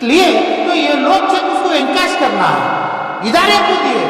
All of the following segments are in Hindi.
लिए तो ये लोग चेक उसको एनकैश करना है, इदारे को दिए,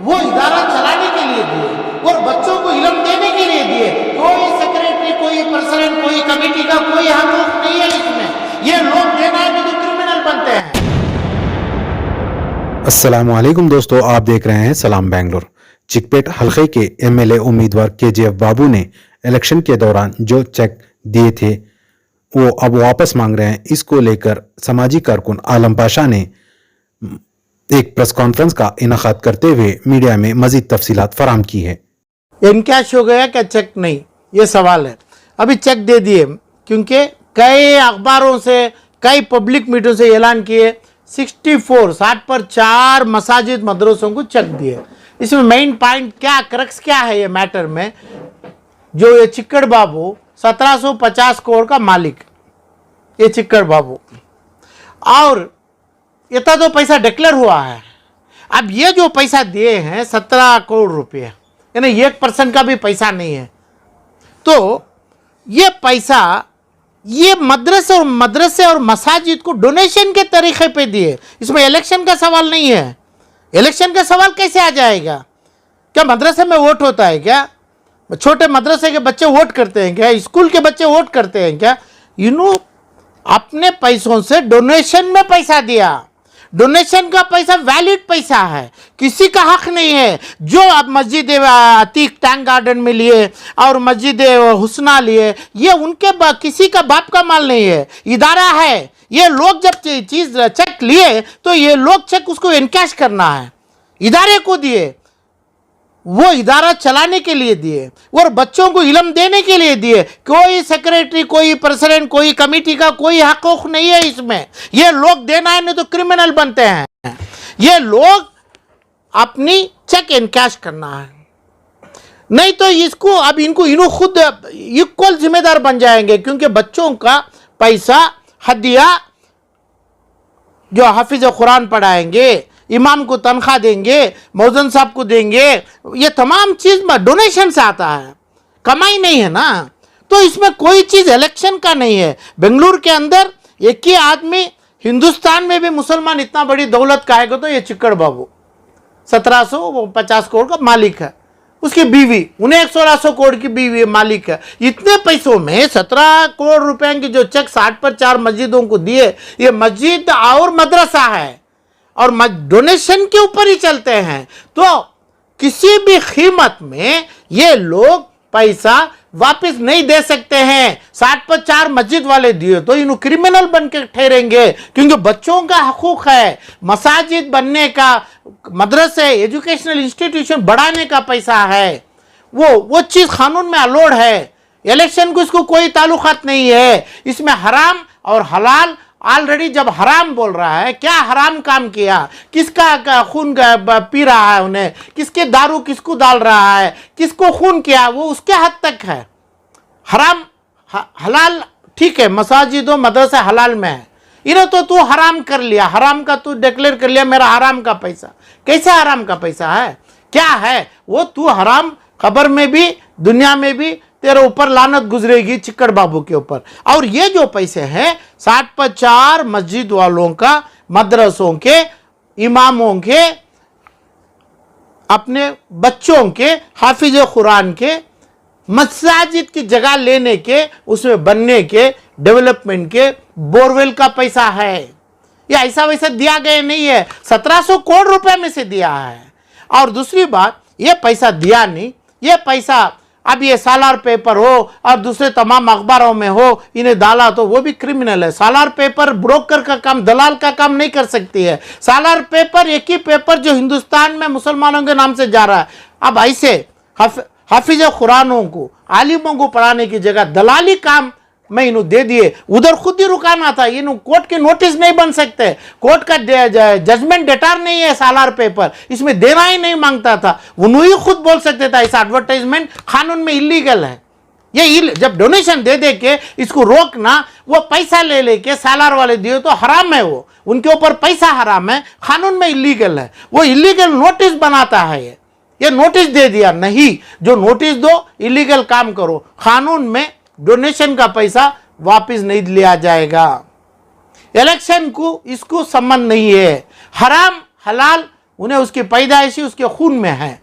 वो इदारा चलाने के लिए दिए और बच्चों को इल्म देने के लिए दिए। कोई सेक्रेटरी, कोई प्रेसिडेंट, कोई कमेटी का कोई हक नहीं है इसमें। ये लोग देना है तो क्रिमिनल बनते हैं। अस्सलामुअलैकुम दोस्तों, आप देख रहे हैं सलाम बेंगलोर। चिकपेट हलके के एमएलए उम्मीदवार केजीएफ बाबू ने इलेक्शन के दौरान जो चेक दिए थे वो अब वापस मांग रहे हैं। इसको लेकर समाजी कारकुन आलम पाशा ने एक प्रेस कॉन्फ्रेंस का इनाकाद करते हुए मीडिया में मजीद तफसीलात फराहम की है। इनकैश हो गया क्या चेक? नहीं, ये सवाल है। अभी चेक दे दिए क्योंकि कई अखबारों से, कई पब्लिक मीटिंग से ऐलान किए 60 पर 4 मसाजिद मदरसों को चेक दिए। इसमें मेन पॉइंट क्या, क्रक्स क्या है ये मैटर में, जो ये चिक्कड़ बाबू 1750 करोड़ का मालिक, ये चिक्कड़ बाबू, और इतना तो पैसा डिक्लेयर हुआ है। अब ये जो पैसा दिए हैं 17 करोड़ रुपये, यानी 1% का भी पैसा नहीं है। तो ये पैसा ये मदरसे और मसाजिद को डोनेशन के तरीके पे दिए। इसमें इलेक्शन का सवाल नहीं है। इलेक्शन का सवाल कैसे आ जाएगा? क्या मदरसे में वोट होता है क्या? छोटे मदरसे के बच्चे वोट करते हैं क्या? स्कूल के बच्चे वोट करते हैं क्या? अपने पैसों से डोनेशन में पैसा दिया। डोनेशन का पैसा वैलिड पैसा है, किसी का हक नहीं है। जो अब मस्जिद अतीक टैंक गार्डन में लिए और मस्जिद हुस्ना लिए, ये उनके किसी का बाप का माल नहीं है, इदारा है। ये लोग जब चीज चेक लिए तो ये लोग चेक उसको एनकैश करना है, इदारे को दिए, वो इदारा चलाने के लिए दिए और बच्चों को इल्म देने के लिए दिए। कोई सेक्रेटरी, कोई प्रेसिडेंट, कोई कमेटी का कोई हक नहीं है इसमें। ये लोग देना है नहीं तो क्रिमिनल बनते हैं। ये लोग अपनी चेक एनकैश करना है, नहीं तो इसको अब इनको खुद इक्वल जिम्मेदार बन जाएंगे। क्योंकि बच्चों का पैसा हदिया, जो हाफिज कुरान पढ़ाएंगे, इमाम को तनख्वाह देंगे, मौजन साहब को देंगे, ये तमाम चीज डोनेशन से आता है, कमाई नहीं है ना। तो इसमें कोई चीज इलेक्शन का नहीं है। बेंगलुरु के अंदर एक ही आदमी, हिंदुस्तान में भी मुसलमान इतना बड़ी दौलत का है तो ये चिक्कड़ बाबू 1750 करोड़ का मालिक है। उसकी बीवी 1600 करोड़ की बीवी मालिक है। इतने पैसों में 17 करोड़ रुपए की जो चेक 60 पर 4 मस्जिदों को दिए, ये मस्जिद और मदरसा है और डोनेशन के ऊपर ही चलते हैं। तो किसी भी कीमत में ये लोग पैसा वापस नहीं दे सकते हैं। 60 पर 4 मस्जिद वाले दिए तो इन्हों क्रिमिनल बन के ठहरेंगे, क्योंकि बच्चों का हकूक है। मसाजिद बनने का, मदरसे, एजुकेशनल इंस्टीट्यूशन बढ़ाने का पैसा है, वो चीज़ कानून में अलाउड है। इलेक्शन को इसको कोई ताल्लुकात नहीं है। इसमें हराम और हलाल, ऑलरेडी जब हराम बोल रहा है, क्या हराम काम किया, किसका खून पी रहा है, उन्हें किसके दारू किसको डाल रहा है, किसको खून किया, वो उसके हद तक है। हराम हलाल ठीक है, मसाजिदों मदरसा हलाल में है। इन्हें तो तू हराम कर लिया, हराम का तू डिक्लेयर कर लिया, मेरा हराम का पैसा। कैसा हराम का पैसा है, क्या है वो? तू हराम खबर में भी, दुनिया में भी तेरे ऊपर लानत गुजरेगी चिक्कड़ बाबू के ऊपर। और ये जो पैसे हैं 60 पर 4 मस्जिद वालों का, मदरसों के, इमामों के, अपने बच्चों के, हाफिज कुरान के, मसाजिद की जगह लेने के, उसमें बनने के, डेवलपमेंट के, बोरवेल का पैसा है। ये ऐसा वैसा दिया गया नहीं है, 1700 करोड़ रुपए में से दिया है। और दूसरी बात, ये पैसा दिया नहीं, ये पैसा अब ये सालार पेपर हो और दूसरे तमाम अखबारों में हो, इन्हें डाला तो वो भी क्रिमिनल है। सालार पेपर ब्रोकर का काम, दलाल का काम नहीं कर सकती है। सालार पेपर एक ही पेपर जो हिंदुस्तान में मुसलमानों के नाम से जा रहा है। अब ऐसे हाफिज कुरानों को, आलिमों को पढ़ाने की जगह दलाली काम में इन्हों दे दिए। उधर खुद ही रुकाना था, इन्हों कोर्ट के नोटिस नहीं बन सकते, कोर्ट का जजमेंट डेटार नहीं है सालार पेपर, इसमें देना ही नहीं मांगता था। उन्होंने ही खुद बोल सकते था इस एडवर्टाइजमेंट कानून में इलीगल है। ये जब डोनेशन दे दे के इसको रोकना, वो पैसा ले लेके सालार वाले दिए तो हराम है, वो उनके ऊपर पैसा हराम है, कानून में इलीगल है। वो इलीगल नोटिस बनाता है, ये नोटिस दे दिया। नहीं, जो नोटिस दो, इलीगल काम करो, कानून में डोनेशन का पैसा वापस नहीं लिया जाएगा। इलेक्शन को इसको संबंध नहीं है। हराम हलाल उन्हें उसकी पैदाइशी उसके खून में है।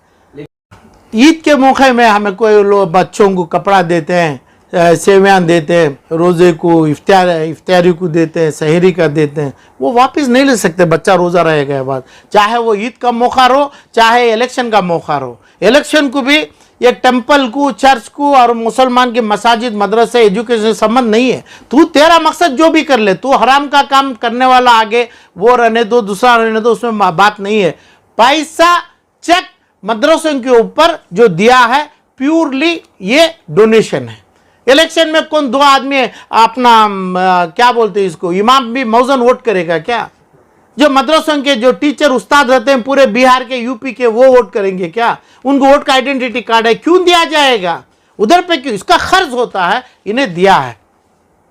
ईद के मौके में हमें कोई लोग बच्चों को कपड़ा देते हैं, सेवियाँ देते हैं, रोज़े को इफ्तारी को देते हैं, सहरी का देते हैं, वो वापस नहीं ले सकते। बच्चा रोज़ा रहेगा के बाद, चाहे वो ईद का मौका हो चाहे इलेक्शन का मौका हो। इलेक्शन को भी एक टेंपल को, चर्च को और मुसलमान के मसाजिद, मदरसे, एजुकेशन संबंध नहीं है। तू तेरा मकसद जो भी कर ले, तू हराम का काम करने वाला आगे वो रहने दो, दूसरा रहने दो, उसमें बात नहीं है। पैसा चेक मदरसों के ऊपर जो दिया है प्योरली ये डोनेशन है। इलेक्शन में कौन दो आदमी अपना क्या बोलते हैं इसको, इमाम भी मौजन वोट करेगा क्या? जो मदरसों के जो टीचर उस्ताद रहते हैं पूरे बिहार के, यूपी के, वो वोट करेंगे क्या? उनको वोट का आइडेंटिटी कार्ड है, क्यों दिया जाएगा उधर पे? क्यों? इसका खर्च होता है, इन्हें दिया है।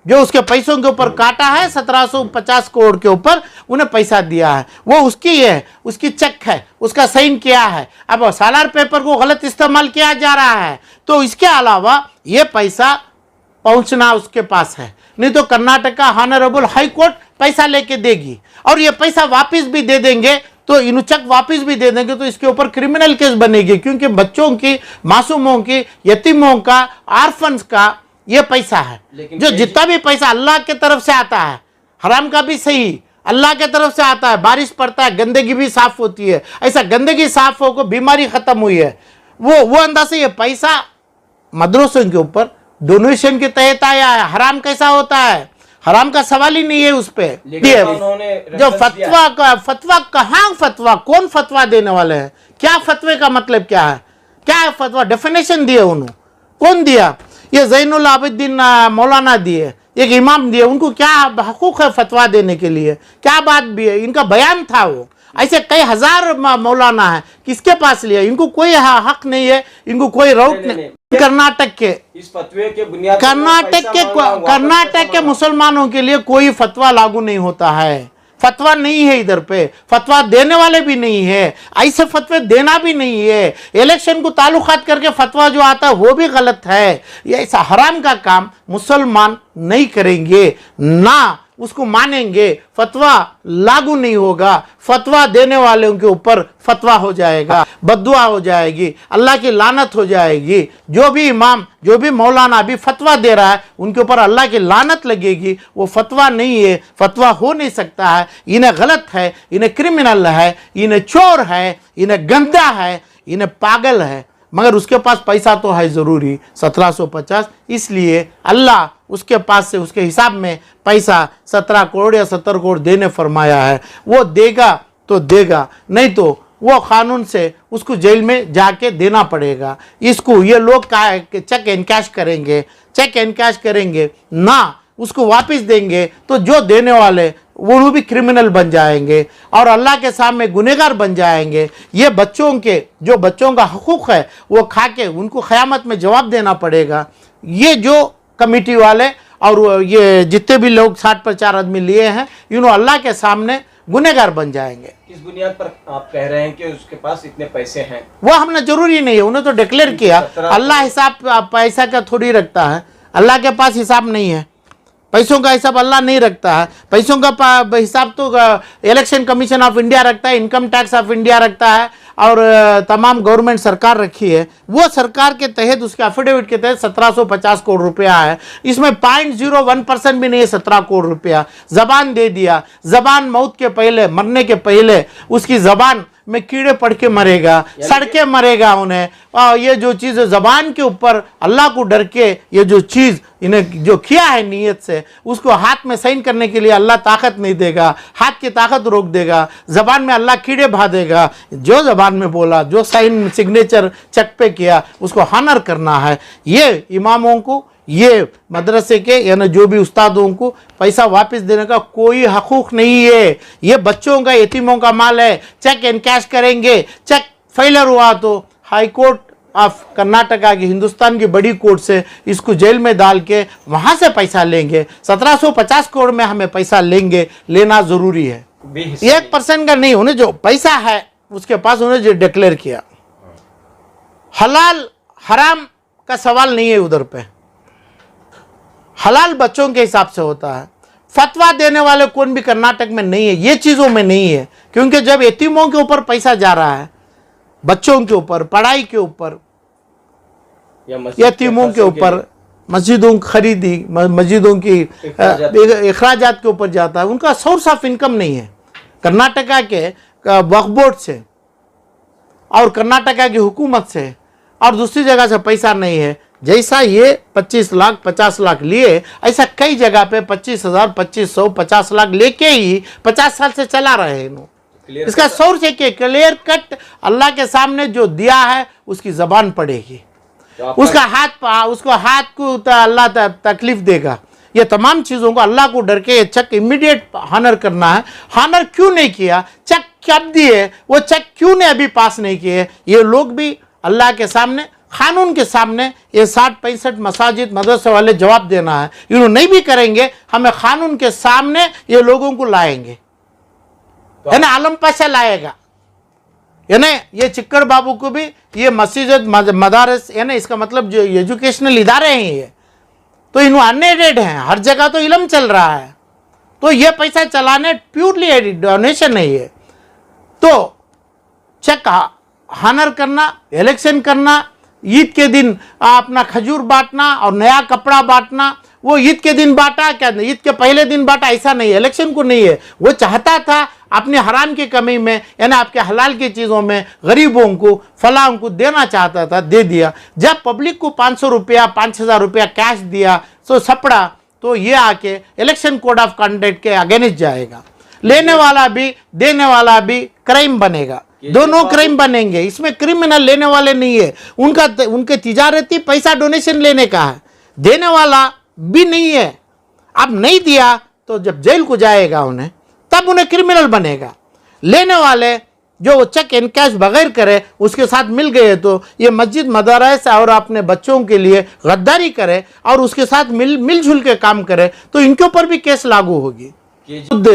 जो उसके पैसों के ऊपर काटा है 1750 करोड़ के ऊपर उन्हें पैसा दिया है, वो उसकी है, उसकी चेक है, उसका साइन किया है। अब सालार पेपर को गलत इस्तेमाल किया जा रहा है, तो इसके अलावा ये पैसा पहुंचना उसके पास है। नहीं तो कर्नाटक का ऑनरेबल हाई कोर्ट पैसा लेके देगी और ये पैसा वापस भी दे देंगे, तो इन चेक वापस भी दे देंगे, तो इसके ऊपर क्रिमिनल केस बनेगी। क्योंकि बच्चों की, मासूमों की, यतीमों का, आर्फन्स का ये पैसा है। जो जितना भी पैसा अल्लाह के तरफ से आता है, हराम का भी सही अल्लाह के तरफ से आता है, बारिश पड़ता है, गंदगी भी साफ होती है। ऐसा गंदगी साफ हो को बीमारी खत्म हुई है, वो अंदाज से ये पैसा मदरसों के ऊपर डोनेशन के तहत आया है। हराम कैसा होता है? हराम का सवाल ही नहीं है उस पे। जो फतवा कहाँ फतवा, कौन फतवा देने वाले हैं? क्या फतवे का मतलब क्या है? क्या है फतवा? डेफिनेशन दिए उन्होंने, कौन दिया? ये ज़ैनुल आबिदीन मौलाना दिए, एक इमाम दिए। उनको क्या हकूक है फतवा देने के लिए? क्या बात भी है? इनका बयान था वो। ऐसे कई हजार मौलाना है, किसके पास लिया? इनको कोई हक नहीं है, इनको कोई रोक नहीं। कर्नाटक के इस फतवे के बुनियाद कर्नाटक के मुसलमानों के लिए कोई फतवा लागू नहीं होता है। फतवा नहीं है इधर पे, फतवा देने वाले भी नहीं है, ऐसे फतवे देना भी नहीं है। इलेक्शन को ताल्लुकात करके फतवा जो आता है वो भी गलत है। ये ऐसा हराम का काम मुसलमान नहीं करेंगे, ना उसको मानेंगे। फतवा लागू नहीं होगा, फतवा देने वालों के ऊपर फतवा हो जाएगा, बद्दुआ हो जाएगी, अल्लाह की लानत हो जाएगी। जो भी इमाम, जो भी मौलाना अभी फतवा दे रहा है उनके ऊपर अल्लाह की लानत लगेगी। वो फतवा नहीं है, फतवा हो नहीं सकता है। इन्हें गलत है, इन्हें क्रिमिनल है, इन्हें चोर है, इन्हें गंदा है, इन्हें पागल है। मगर उसके पास पैसा तो है ज़रूरी 1750, इसलिए अल्लाह उसके पास से उसके हिसाब में पैसा 17 करोड़ या 70 करोड़ देने फरमाया है। वो देगा तो देगा, नहीं तो वो कानून से उसको जेल में जाके देना पड़ेगा। इसको ये लोग चेक एनकैश करेंगे, चेक एनकैश करेंगे ना उसको वापस देंगे, तो जो देने वाले वो भी क्रिमिनल बन जाएंगे और अल्लाह के सामने गुनहगार बन जाएंगे। ये बच्चों के, जो बच्चों का हकूक़ है वो खा के उनको क़यामत में जवाब देना पड़ेगा। ये जो कमेटी वाले और ये जितने भी लोग 60 पर 4 आदमी लिए हैं, इन्होंने अल्लाह के सामने गुनहगार बन जाएंगे। इस बुनियाद पर आप कह रहे हैं कि उसके पास इतने पैसे हैं? वो हमने जरूरी नहीं है, उन्हें तो डिक्लेयर किया। अल्लाह हिसाब पैसा का थोड़ी रखता है, अल्लाह के पास हिसाब नहीं है। पैसों का हिसाब अल्लाह नहीं रखता है। पैसों का हिसाब तो इलेक्शन कमीशन ऑफ इंडिया रखता है, इनकम टैक्स ऑफ इंडिया रखता है और तमाम गवर्नमेंट सरकार रखी है। वो सरकार के तहत उसके एफिडेविट के तहत 1750 करोड़ रुपया है। इसमें 0.01% भी नहीं है 17 करोड़ रुपया। जबान दे दिया, जबान मौत के पहले, मरने के पहले उसकी जबान में कीड़े पड़ के मरेगा, सड़ के मरेगा उन्हें। और ये जो चीज़ जबान के ऊपर अल्लाह को डर के ये जो चीज़ इन्हें जो किया है नीयत से, उसको हाथ में साइन करने के लिए अल्लाह ताकत नहीं देगा, हाथ की ताकत रोक देगा। जबान में अल्लाह कीड़े भा देगा। जो जबान में बोला, जो साइन सिग्नेचर चेक पे किया, उसको हानर करना है। ये इमामों को, ये मदरसे के यानी जो भी उस्तादों को पैसा वापस देने का कोई हकूक़ नहीं है। ये बच्चों का, यतीमों का माल है। चेक एनकैश करेंगे, चेक फेलर हुआ तो हाई कोर्ट ऑफ कर्नाटका की, हिंदुस्तान की बड़ी कोर्ट से इसको जेल में डाल के वहाँ से पैसा लेंगे। 1750 करोड़ में हमें पैसा लेंगे, लेना ज़रूरी है। 1% का नहीं, उन्हें जो पैसा है उसके पास उन्हें जो डिक्लेयर किया। हलाल हराम का सवाल नहीं है उधर पे। हलाल बच्चों के हिसाब से होता है, फतवा देने वाले कौन भी कर्नाटक में नहीं है, ये चीज़ों में नहीं है। क्योंकि जब यतीमों के ऊपर पैसा जा रहा है, बच्चों के ऊपर, पढ़ाई के ऊपर, या मस्जिद यतीमों के ऊपर, मस्जिदों की खरीदी, मस्जिदों की अखराजात के ऊपर जाता है, उनका सोर्स ऑफ इनकम नहीं है। कर्नाटका के वक्फ बोर्ड से और कर्नाटका की हुकूमत से और दूसरी जगह से पैसा नहीं है। जैसा ये 25 लाख 50 लाख लिए, ऐसा कई जगह पे 25,000 2500 50 लाख लेके ही 50 साल से चला रहे हैं इन्हों। इसका सोर्स है कि क्लियर कट अल्लाह के सामने जो दिया है उसकी जबान पड़ेगी, उसका हाथ को अल्लाह तकलीफ देगा। ये तमाम चीज़ों को अल्लाह को डर के ये चेक इमीडिएट हानर करना है। हानर क्यों नहीं किया, चेक कब दिए, वो चेक क्यों नहीं अभी पास नहीं किए, ये लोग भी अल्लाह के सामने, कानून के सामने, ये 60-65 मसाजिद मदरसे वाले जवाब देना है। इन्होंने नहीं भी करेंगे, हमें कानून के सामने ये लोगों को लाएंगे, है ना, आलम पाशा लाएगा, है ना। ये चिक्कर बाबू को भी ये मस्जिद मदारस, है ना, इसका मतलब जो एजुकेशनल इदारे हैं ये तो इन्होंने अनएडेड हैं, हर जगह तो इलम चल रहा है, तो ये पैसा चलाने प्योरली डोनेशन है ये। तो चेक हानर करना, इलेक्शन करना, ईद के दिन अपना खजूर बांटना और नया कपड़ा बांटना, वो ईद के दिन बांटा क्या, ईद के पहले दिन बांटा, ऐसा नहीं है, इलेक्शन को नहीं है। वो चाहता था अपने हराम की कमी में, यानी आपके हलाल की चीज़ों में गरीबों को फलां को देना चाहता था, दे दिया। जब पब्लिक को 500 रुपया 5,000 रुपया कैश दिया तो सपड़ा, तो ये आके इलेक्शन कोड ऑफ कंडक्ट के अगेंस्ट जाएगा। लेने वाला भी देने वाला भी क्राइम बनेगा, दोनों क्राइम बनेंगे। इसमें क्रिमिनल लेने वाले नहीं है, उनके तिजारती पैसा डोनेशन लेने का है, देने वाला भी नहीं है। अब नहीं दिया तो जब जेल को जाएगा उन्हें, तब उन्हें क्रिमिनल बनेगा। लेने वाले जो चेक इन कैश बगैर करे, उसके साथ मिल गए तो ये मस्जिद मदरस और अपने बच्चों के लिए गद्दारी करे और उसके साथ मिलजुल के काम करे, तो इनके ऊपर भी केस लागू होगी। खुद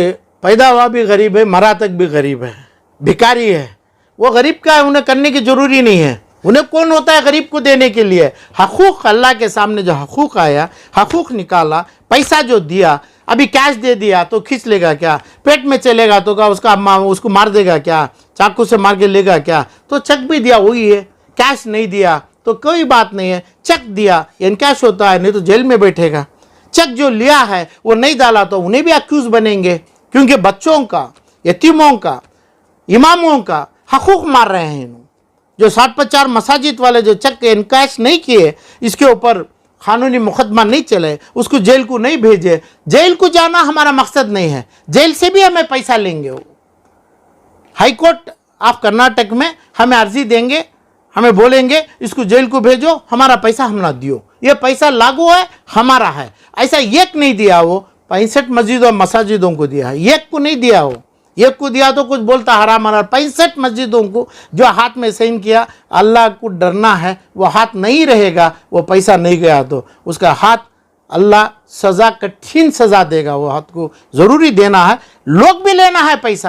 पैदा हुआ भी गरीब है, मरा तक भी गरीब है, भिखारी है। वो गरीब का है, उन्हें करने की जरूरी नहीं है। उन्हें कौन होता है गरीब को देने के लिए? हकूक, अल्लाह के सामने जो हकूक आया, हकूक निकाला, पैसा जो दिया, अभी कैश दे दिया तो खींच लेगा क्या? पेट में चलेगा तो क्या उसको मार देगा क्या? चाकू से मार के लेगा क्या? तो चेक भी दिया वही है, कैश नहीं दिया तो कोई बात नहीं है। चेक दिया इन कैश होता है, नहीं तो जेल में बैठेगा। चेक जो लिया है वो नहीं डाला तो उन्हें भी अक्यूज बनेंगे, क्योंकि बच्चों का, यतीमों का, इमामों का हकूक मार रहे हैं। जो 60-50 मसाजिद वाले जो चेक इनकैश नहीं किए, इसके ऊपर कानूनी मुकदमा नहीं चले, उसको जेल को नहीं भेजे। जेल को जाना हमारा मकसद नहीं है, जेल से भी हमें पैसा लेंगे। वो हाई कोर्ट ऑफ कर्नाटक में हमें अर्जी देंगे, हमें बोलेंगे इसको जेल को भेजो, हमारा पैसा हम ना दियो, ये पैसा लागू है, हमारा है। ऐसा एक नहीं दिया, वो 65 मस्जिदों मसाजिदों को दिया है, एक को नहीं दिया। वो एक को दिया तो कुछ बोलता हराम हराम। 65 मस्जिदों को जो हाथ में साइन किया, अल्लाह को डरना है, वो हाथ नहीं रहेगा, वो पैसा नहीं गया तो उसका हाथ अल्लाह सज़ा, कठिन सज़ा देगा। वो हाथ को ज़रूरी देना है, लोग भी लेना है पैसा।